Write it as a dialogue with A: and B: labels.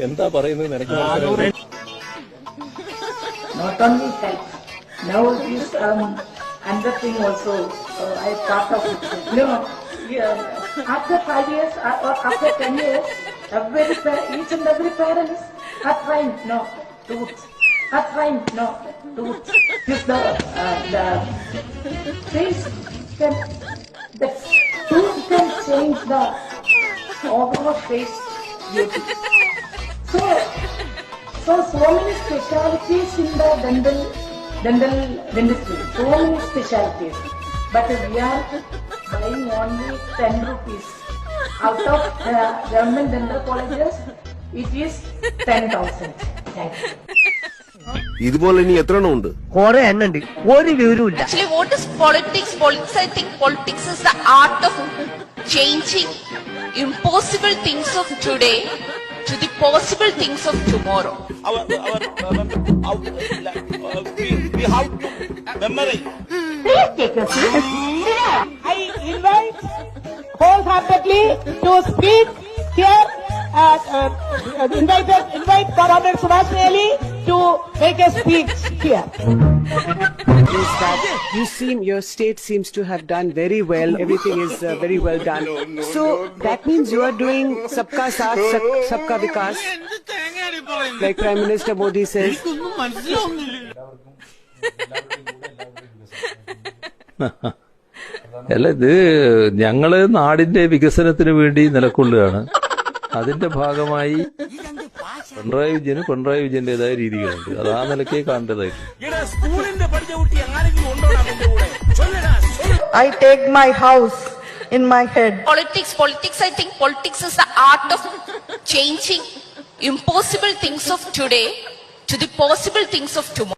A: എന്താ പറയുന്നത് നിനക്ക് മനസ്സിലായി?
B: Not only health. Now this another thing also I thought of it. After 5 years or after 10 years, each and every parents are trying no to are trying no to this the face can the tooth can change the overall face beauty. So many specialties in the dentistry. So many specialties. But we are buying only 10 rupees. Out of government dental colleges, it is 10,000. Thank you.
C: ഇതുപോലെ ഇനി എത്ര എണ്ണം ഉണ്ട്?
D: കുറെ എണ്ണുണ്ട്, ഒരു വിവരമില്ല.
E: Actually, what is politics? I think politics is the art of changing impossible things of today to the possible things of tomorrow.
F: We have to memorize.
B: Please take your seat.
G: I invite wholeheartedly to speak here. Invite Comrade Subhash Really to make a speech here.
H: Is that your state seems to have done very well. Everything is very well done. So that means you are doing Sabka Saath, Sabka Vikas. Like Prime Minister Modi says.
A: അല്ല, ഇത് ഞങ്ങള് നാടിന്റെ വികസനത്തിന് വേണ്ടി നിലകൊള്ളുകയാണ്. അതിന്റെ ഭാഗമായി പിണറായി വിജയന്റേതായ രീതികളുണ്ട്. അത് ആ നിലയ്ക്കേ കാണേണ്ടതായിട്ട്.
I: I take my house in my head.
E: Politics, I think politics is the art of changing impossible things of today to the possible things of tomorrow.